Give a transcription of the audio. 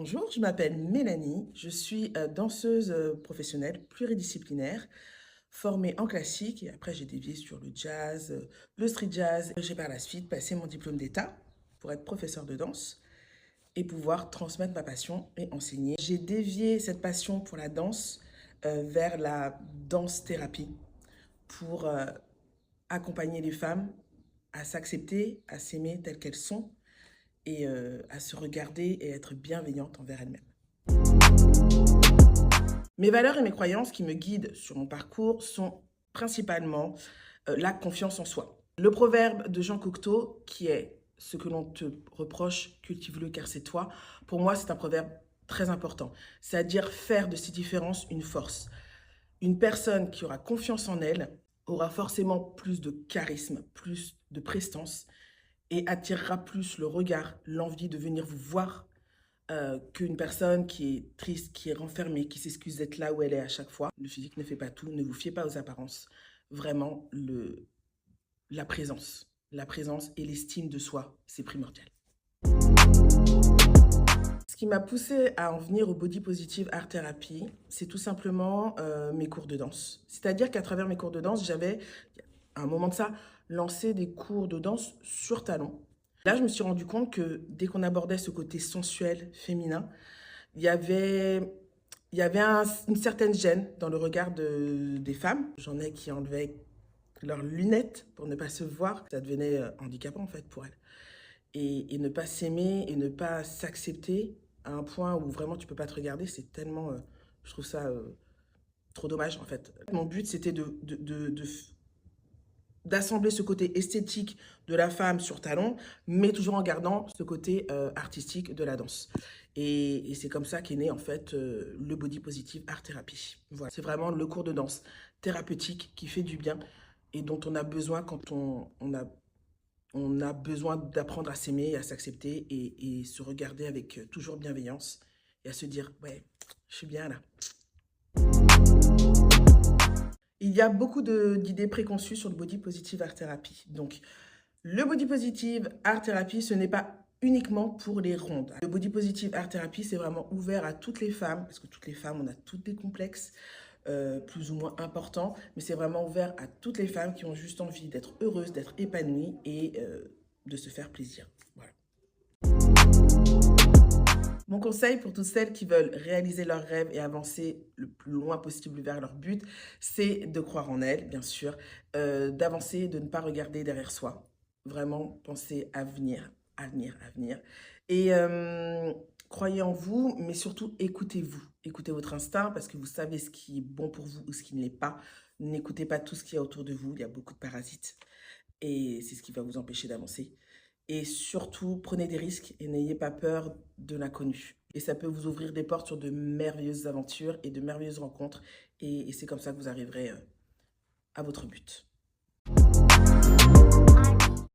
Bonjour, je m'appelle Mélanie, je suis danseuse professionnelle pluridisciplinaire, formée en classique et après j'ai dévié sur le jazz, le street jazz. J'ai par la suite passé mon diplôme d'État pour être professeur de danse et pouvoir transmettre ma passion et enseigner. J'ai dévié cette passion pour la danse vers la danse-thérapie pour accompagner les femmes à s'accepter, à s'aimer telles qu'elles sont et à se regarder et être bienveillante envers elles-mêmes. Mes valeurs et mes croyances qui me guident sur mon parcours sont principalement la confiance en soi. Le proverbe de Jean Cocteau, qui est ce que l'on te reproche, cultive-le car c'est toi, pour moi c'est un proverbe très important. C'est-à-dire faire de ces différences une force. Une personne qui aura confiance en elle aura forcément plus de charisme, plus de prestance et attirera plus le regard, l'envie de venir vous voir qu'une personne qui est triste, qui est renfermée, qui s'excuse d'être là où elle est à chaque fois. Le physique ne fait pas tout, ne vous fiez pas aux apparences. Vraiment, la présence et l'estime de soi, c'est primordial. Ce qui m'a poussée à en venir au Body Positive Art Therapy, c'est tout simplement mes cours de danse. C'est-à-dire qu'à travers mes cours de danse, j'avais, à un moment de ça, lancé des cours de danse sur talon. Là, je me suis rendu compte que dès qu'on abordait ce côté sensuel, féminin, il y avait une certaine gêne dans le regard des femmes. J'en ai qui enlevaient leurs lunettes pour ne pas se voir. Ça devenait handicapant en fait pour elles. Et ne pas s'aimer et ne pas s'accepter à un point où vraiment tu peux pas te regarder, c'est tellement, je trouve ça trop dommage en fait. Mon but c'était d'assembler ce côté esthétique de la femme sur talon, mais toujours en gardant ce côté artistique de la danse. Et c'est comme ça qu'est né en fait le Body Positive Art Therapy. Voilà. C'est vraiment le cours de danse thérapeutique qui fait du bien et dont on a besoin quand on a besoin d'apprendre à s'aimer, à s'accepter et se regarder avec toujours bienveillance et à se dire « ouais, je suis bien là ». Il y a beaucoup d'idées préconçues sur le Body Positive Art Therapy. Donc, le Body Positive Art Therapy, ce n'est pas uniquement pour les rondes. Le Body Positive Art Therapy, c'est vraiment ouvert à toutes les femmes, parce que toutes les femmes, on a toutes des complexes plus ou moins importants, mais c'est vraiment ouvert à toutes les femmes qui ont juste envie d'être heureuses, d'être épanouies et de se faire plaisir. Voilà. Mon conseil pour toutes celles qui veulent réaliser leurs rêves et avancer le plus loin possible vers leur but, c'est de croire en elles, bien sûr, d'avancer, de ne pas regarder derrière soi. Vraiment penser à venir, à venir, à venir. Et croyez en vous, mais surtout écoutez-vous. Écoutez votre instinct parce que vous savez ce qui est bon pour vous ou ce qui ne l'est pas. N'écoutez pas tout ce qu'il y a autour de vous, il y a beaucoup de parasites. Et c'est ce qui va vous empêcher d'avancer. Et surtout, prenez des risques et n'ayez pas peur de l'inconnu. Et ça peut vous ouvrir des portes sur de merveilleuses aventures et de merveilleuses rencontres. Et c'est comme ça que vous arriverez à votre but.